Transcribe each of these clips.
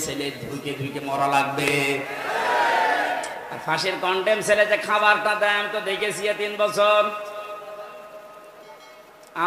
ছেলে ধুইকে ধুইকে মরা লাগবে। আর ফাঁসির কন্ডেম ছেলে যে খাবারটা দেয় আমি তো দেখেছি 3 বছর।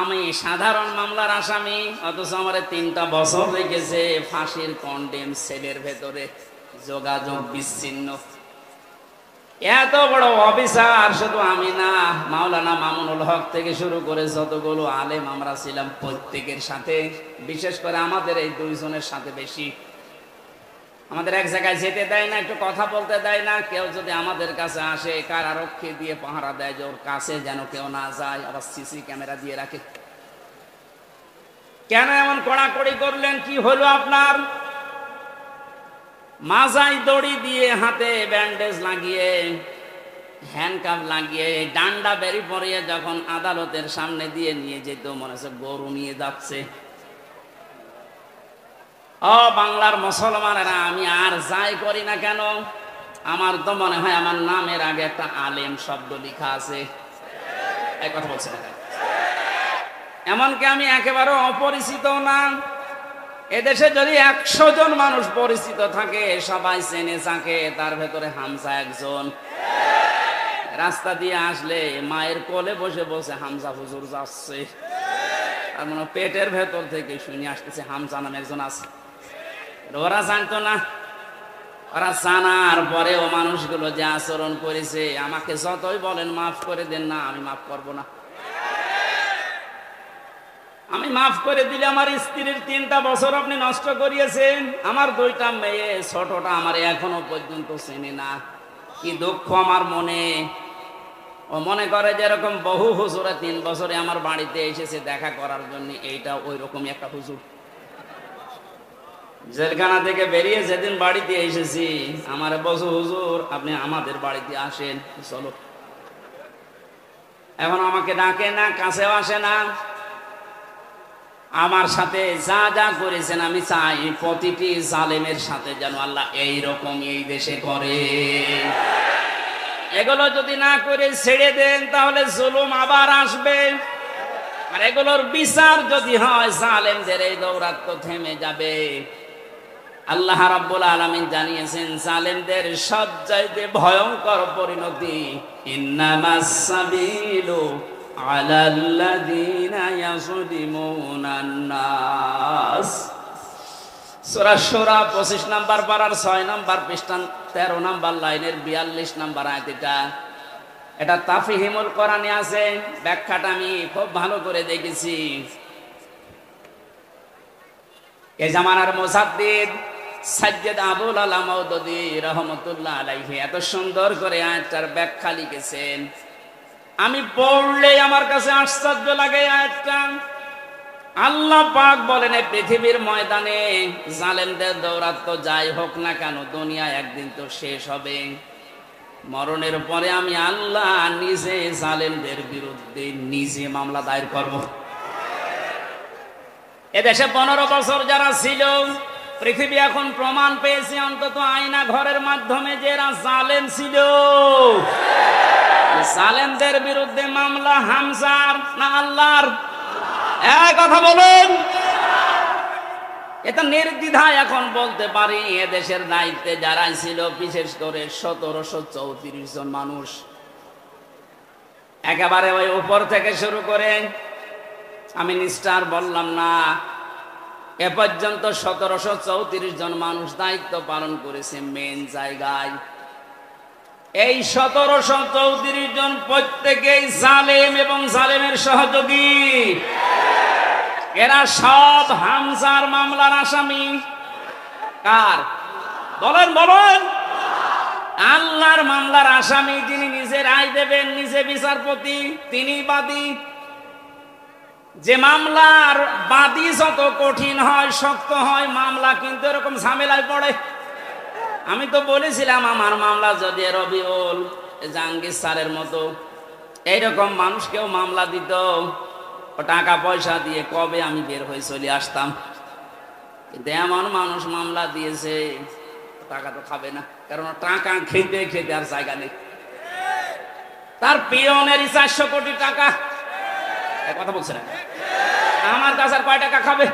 আমি সাধারণ মামলার আসামি, অথচ আমার 3টা বছর লেগেছে ফাঁসির কন্ডেম সেলের ভেতরে, যোগাযোগ বিচ্ছিন্ন। এত বড় অফিসার শুধু আমি না, মাওলানা মামুনুল হক থেকে শুরু করে যতগুলো আলেম আমরা ছিলাম প্রত্যেকের সাথে, বিশেষ করে আমাদের এই 2 জনের সাথে বেশি। আমাদের এক জায়গায় যেতে দেয় না, একটু কথা বলতে দেয় না। কেউ যদি আমাদের কাছে আসে কারারক্ষী দিয়ে পাহারা দেয় যে ওর কাছে যেন কেউ না যায়, আবার সিসি ক্যামেরা দিয়ে রাখে। কেন এমন কড়াকড়ি করলেন? কি হলো আপনার? মাজায় দড়ি দিয়ে, হাতে ব্যান্ডেজ লাগিয়ে, হ্যান্ডকাফ লাগিয়ে, ডান্ডা বেরি পরিয়ে যখন আদালতের সামনে দিয়ে নিয়ে যেত, মনে হচ্ছে গরু নিয়ে যাচ্ছে। ও বাংলার মুসলমানেরা, আমি আর যাই করি না কেন, আমার তো মনে হয় আমার নামের আগে একটা আলেম শব্দ লেখা আছে। এই কথা বলছে না, এমনকি আমি একেবারে অপরিচিত না। এদেশে যদি 100 জন মানুষ পরিচিত থাকে, সবাই চেনে যাকে, তার ভেতরে হামজা একজন। রাস্তা দিয়ে আসলে মায়ের কোলে বসে বসে হামজা হুজুর যাচ্ছে, আর মনে পেটের ভেতর থেকে শুনে আসতেছে হামজা নামে একজন আছে। ওরা জানতো না, ওরা জানার পরেও মানুষগুলো যে আচরণ করেছে, আমাকে যতই বলেন মাফ করে দেন না, আমি মাফ করব না। আমি মাফ করে দিলে আমার স্ত্রীর 3টা বছর আপনি নষ্ট করিয়েছেন, আমার 2টা মেয়ে, ছোটটা আমার এখনো পর্যন্ত চেনে না। কি দুঃখ আমার মনে। ও মনে করে যে এরকম বহু হুজুরে 3 বছরে আমার বাড়িতে এসেছে দেখা করার জন্য, এইটা ওই রকমই একটা হুজুর। জেলখানা থেকে বেরিয়ে যেদিন বাড়িতে এসেছি, আমার বসু হুজুর আপনি আমাদের বাড়িতে আসেন, চলো। এখন আমাকে ডাকে না, কাছেও আসে না। আমার সাথে যা যা করেছেন আমি চাই প্রতিটি জালেমের সাথে যেন আল্লাহ এইরকম এই দেশে করে। এগুলো যদি না করে ছেড়ে দেন, তাহলে জুলুম আবার আসবে। আর এগুলোর বিচার যদি হয়, জালেমদের এই দৌরাত্ম থেমে যাবে। আল্লাহ রাব্বুল আলামিন জানিয়েছেন, জালেমদের সবচাইতে ভয়ঙ্কর পরিণতি, ইন্নামাস সাবিলু আলাল্লাযীনা ইয়াযলিমুনান নাস। সূরা সূরা 25 নম্বর পারার 6 নম্বর পৃষ্ঠা 13 নম্বর লাইনের 42 নম্বর আয়াত। এটা তাফহিমুল কোরআনে আছে, ব্যাখ্যাটা আমি খুব ভালো করে দেখেছি। এই জামানার মুজাদ্দিদ সাজ্জাদ আবুল আলা মাউদুদী রাহমাতুল্লাহ আলাইহি এত সুন্দর করে আয়াতটার ব্যাখ্যা লিখেছেন, আমি পড়লে আমার কাছে আশ্চর্য লাগে আয়াতটা। আল্লাহ পাক বলেন, এই পৃথিবীর ময়দানে জালেমদের দৌরাত্ম যাই হোক না কেন, দুনিয়া একদিন তো শেষ হবে। মরণের পরে আমি আল্লাহ নিজে জালেমদের বিরুদ্ধে নিজে মামলা দায়ের করব। এদেশে 15 বছর যারা ছিল, পৃথিবী এখন প্রমাণ পেয়েছে অন্তত আয়না ঘরের মাধ্যমে যে এরা জালেম ছিল। জালেমদের বিরুদ্ধে মামলা হামজার না আল্লাহর? এক কথা বলুন। এটা নির্দ্বিধায় এখন বলতে পারি, এদেশের দায়িত্বে যারা ছিল, বিশেষ করে 1734 জন মানুষ, একেবারে ওই উপর থেকে শুরু করে, আমি নিষ্ঠার বললাম না, এ পর্যন্ত 1734 জন মানুষ দায়িত্ব পালন করেছে মেন জায়গায়। এই 1734 জন প্রত্যেকেই জালেম এবং জালেমের সহযোগী। এরা সব হামজার মামলার আসামি। কার? বলেন বলেন। আল্লাহর মামলার আসামি, যিনি নিজে রায় দেবেন, নিজে বিচারপতি, তিনি বাদী। যে মামলার বাদী যত কঠিন হয়, শক্ত হয়, মামলা কিন্তু এরকম ঝামেলায় পড়ে। আমি তো বলেছিলাম, আমার মামলা যদি রবিউল জাহাঙ্গীর স্যারের মতো এইরকম মানুষকেও মামলা দিত, টাকা পয়সা দিয়ে কবে আমি বের হয়ে চলে আসতাম। কিন্তু এমন মানুষ মামলা দিয়েছে, টাকা তো খাবে না, কারণ টাকা খেতে খেতে আর জায়গা নেই। তার পিয়নেরই 400 কোটি টাকা। কথা বলছে না, আমার কাছে আর কয় টাকা খাবে?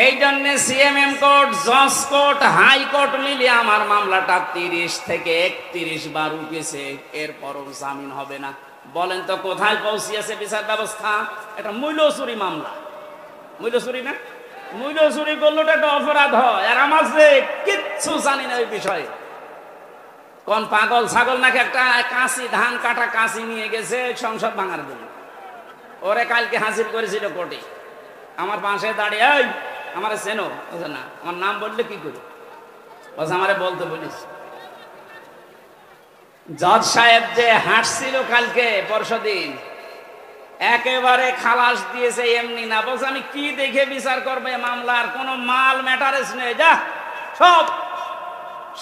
এই জন্য সিএমএম কোর্ট, জজ কোর্ট, হাইকোর্ট মিলিয়ে আমার মামলাটা 30 থেকে 31 বার উঠেছে, এরপরও জামিন হবে না। বলেন তো কোথায় পৌঁছিয়েছে বিচার ব্যবস্থা? এটা মূল্য চুরি মামলা। মূল্য চুরি না, মূল্য চুরি করলে একটা অপরাধ হয়। আর আমার যে কিচ্ছু জানি না ওই বিষয়ে। কোন পাগল ছাগল নাকি একটা কাঁচি, ধান কাটা কাঁচি নিয়ে গেছে সংসদ ভাঙার জন্য। ওরে কালকে হাজির করেছিল কোর্টে। আমার পাশে দাঁড়িয়ে, এই আমার চেনো? বলছে না। আমার নাম বললে কি করি? বলছে আমারে বলতে বলিস। জজ সাহেব যে হাঁটছিল কালকে পরশুদিন, একেবারে খালাস দিয়েছে এমনি না। বলছে আমি কি দেখে বিচার করবে মামলার? কোন মাল ম্যাটারেস নেই, যা সব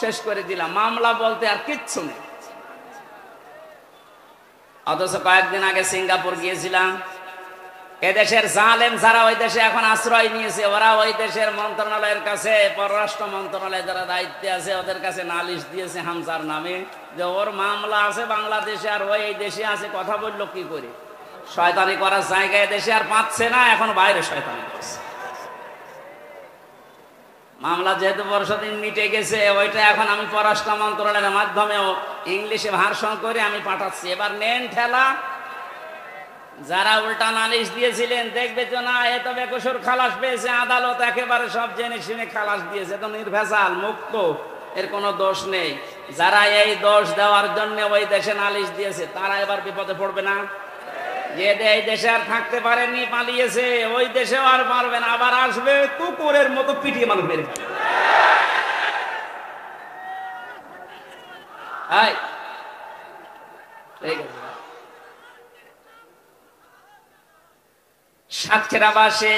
শেষ করে দিলাম। মামলা বলতে আর কিচ্ছু নেই। অথচ কয়েকদিন আগে সিঙ্গাপুর গিয়েছিলাম। এদেশের জালেম যারা ওই দেশে এখন আশ্রয় নিয়েছে, ওরা ওই দেশের মন্ত্রণালয়ের কাছে, পররাষ্ট্র মন্ত্রণালয়ে যারা দায়িত্বে আছে ওদের কাছে নালিশ দিয়েছে হামজার নামে, যে ওর মামলা আছে বাংলাদেশে আর ওই এই দেশে আছে। কথা বললো কি করে? শয়তানি করার জায়গায় দেশে আর পাচ্ছে না, এখন বাইরে শয়তানি করছে। মামলা যেহেতু পরশুদিন মিটে গেছে, ওইটা এখন আমি পররাষ্ট্র মন্ত্রণালয়ের মাধ্যমে ইংলিশে ভার্সন করে আমি পাঠাচ্ছি। এবার নেন ঠেলা। যারা উল্টা নালিশ দিয়েছিলেন দেখবে তো না, এ তো বেকসুর খালাস পেয়েছে, আদালত একেবারে সব জেনে শুনে খালাস দিয়েছে, তো নির্ভেজাল মুক্ত, এর কোনো দোষ নেই। যারা এই দোষ দেওয়ার জন্য ওই দেশে নালিশ দিয়েছে তারা এবার বিপদে পড়বে না? যে এই দেশে আর থাকতে পারেনি, পালিয়েছে, ওই দেশেও আর পারবে না, আবার আসবে কুকুরের মতো পিটিয়ে মানুষ মেরে ফেলবে। ঠিক আছে। সাতক্ষীরাবাসী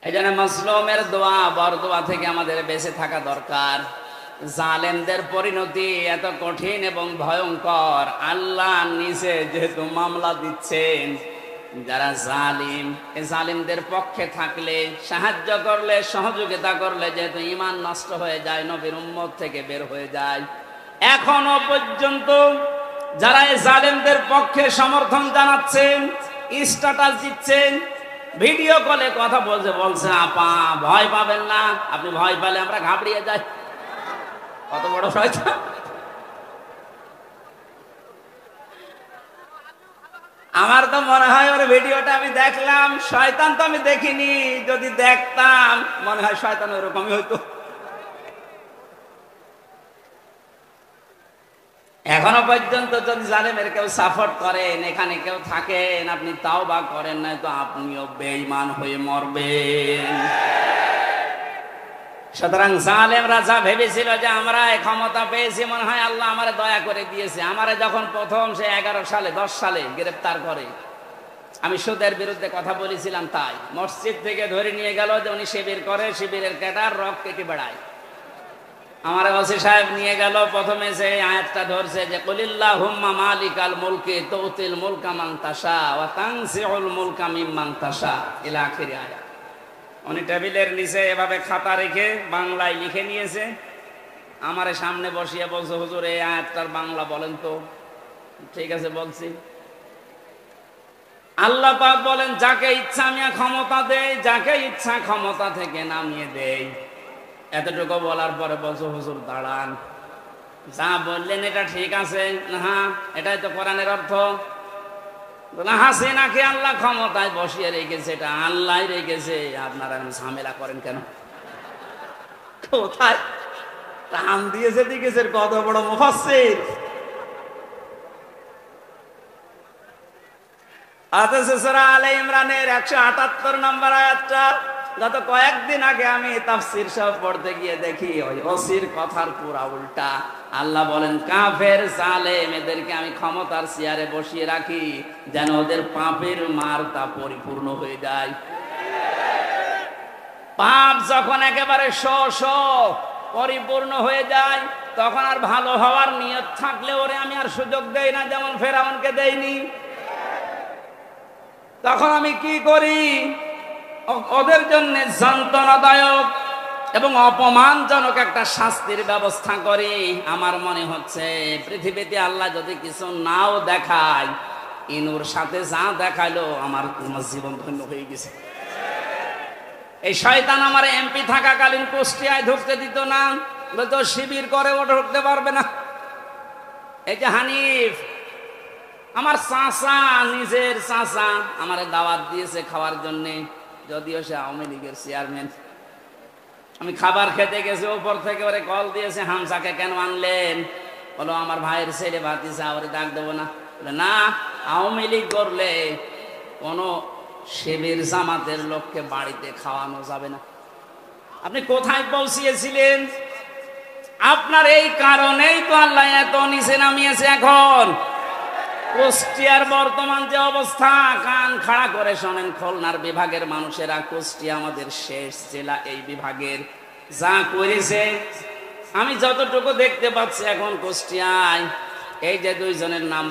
এই জন্য মাসলুমের দোয়া, বরদোয়া থেকে আমাদের বেঁচে থাকা দরকার। জালেমদের পরিণতি এত কঠিন এবং ভয়ঙ্কর। আল্লাহ নিজে যেহেতু মামলা দিচ্ছেন, যারা জালিম, এই জালিমদের পক্ষে থাকলে, সাহায্য করলে, সহযোগিতা করলে যেহেতু ঈমান নষ্ট হয়ে যায়, নবীর উম্মত থেকে বের হয়ে যায়। এখনো পর্যন্ত যারা এই জালেমদের পক্ষে সমর্থন জানাচ্ছেন, স্ট্যাটাস দিচ্ছেন, ভিডিও কলে কথা বলছে আপা ভয় পাবেন না, আপনি ভয় পেলে আমরা ঘাবড়িয়ে যাই। কত বড় শয়তান! আমার তো মনে হয় ওর ভিডিওটা আমি দেখলাম, শয়তান তো আমি দেখিনি, যদি দেখতাম মনে হয় শয়তান ওরকমই হইতো। এখনো পর্যন্ত যদি জালেমের কেউ সাপোর্ট করেন, এখানে কেউ থাকেন, আপনি তাওবা করেন না তো আপনিও বেঈমান হয়ে মরবেন। সুতরাং জালেমরা যা ভেবেছিল যে আমরা ক্ষমতা পেয়েছি, মনে হয় আল্লাহ আমারে দয়া করে দিয়েছে। আমারে যখন প্রথম সে 11 সালে 10 সালে গ্রেফতার করে, আমি সুদের বিরুদ্ধে কথা বলেছিলাম, তাই মসজিদ থেকে ধরে নিয়ে গেল যে উনি শিবির করে, শিবিরের ক্যাডার, রক কেটে বেড়ায়। আমার ওসি সাহেব নিয়ে গেল, প্রথমে যে আয়াতটা ধরছে যে কুলিল্লাহুম্মা মালিকাল মুলকি তুতিল মুলকা মান তাশা ওয়া তানজিউল মুলকা মিম্মান তাশা ইলা আখির আয়াত। উনি টেবিলের নিচে এভাবে খাতা রেখে বাংলায় লিখে নিয়েছে, আমারে সামনে বসিয়ে বলছে হুজুর এই আয়াতটার বাংলা বলেন তো। ঠিক আছে বলছি। আল্লাহ পাক বলেন যাকে ইচ্ছা আমি ক্ষমতা দেই, যাকে ইচ্ছা ক্ষমতা থেকে নামিয়ে দেই। এতটুকু বলার পরে বলছো হুজুর দাঁড়ান, যা বললেন এটা ঠিক আছে না? হ্যাঁ, এটাই তো কোরআনের অর্থ। হাসিনাকে আল্লাহ ক্ষমতায় বসিয়ে রেখেছে, এটা আল্লাহ রেখেছে, আপনারা ঝামেলা করেন কেন? কোথায় টান দিয়েছে দিকেছে, কত বড় মুফাসসির। সূরা আলে ইমরানের 178 নম্বর আয়াতটা গত কয়েকদিন আগে আমি তাফসীর সহ পড়তে গিয়ে দেখি ওই ওসির কথার পুরা উল্টা। আল্লাহ বলেন কাফের জালেম এদেরকে আমি ক্ষমতার চেয়ারে বসিয়ে রাখি যেন ওদের পাপের মারটা পরিপূর্ণ হয়ে যায়। পাপ যখন একেবারে পরিপূর্ণ হয়ে যায়, তখন আর ভালো হওয়ার নিয়ত থাকলে ওরে আমি আর সুযোগ দেই না, যেমন ফেরাউনকে দেইনি। তখন আমি কি করি? ওদের জন্য যন্ত্রণাদায়ক এবং অপমানজনক একটা শাস্তির ব্যবস্থা করি। আমার মনে হচ্ছে পৃথিবীতে আল্লাহ যদি কিছু নাও দেখায়, ইনুর সাথে যা দেখাইলো আমার জীবন ধন্য হয়ে গেছে। এই শয়তান আমার এমপি থাকাকালীন কুষ্টিয়ায় ঢুকতে দিত না, তো শিবির করে ও ঢুকতে পারবে না। এই যে হানিফ আমার চাচা, নিজের চাচা আমারে দাওয়াত দিয়েছে খাওয়ার জন্য, যদিও সে আওয়ামী লীগের চেয়ারম্যান। আমি খাবার খেতে গেছি, ওপর থেকে ওরে কল দিয়েছে, হামসাকে কেন আনলেন? বলো আমার ভাইয়ের ছেলে ভাতিজা, ওরে ডাক দেবো না। বলে না, আওয়ামী লীগ করলে কোনো শিবির জামাতের লোককে বাড়িতে খাওয়ানো যাবে না। আপনি কোথায় পৌঁছিয়েছিলেন? আপনার এই কারণেই তো আল্লাহ এত নিচে নামিয়েছে। এখন কুষ্টিয়ার বর্তমান যে অবস্থা, কান খাড়া করে শোনেন, খুলনার বিভাগের মানুষেরা, কুষ্টিয়া আমাদের শেষ জেলা, এই বিভাগের যা করেছে আমি যতটুকু দেখতে পাচ্ছি এখন কুষ্টিয়ায়, এই যে দুইজনের নাম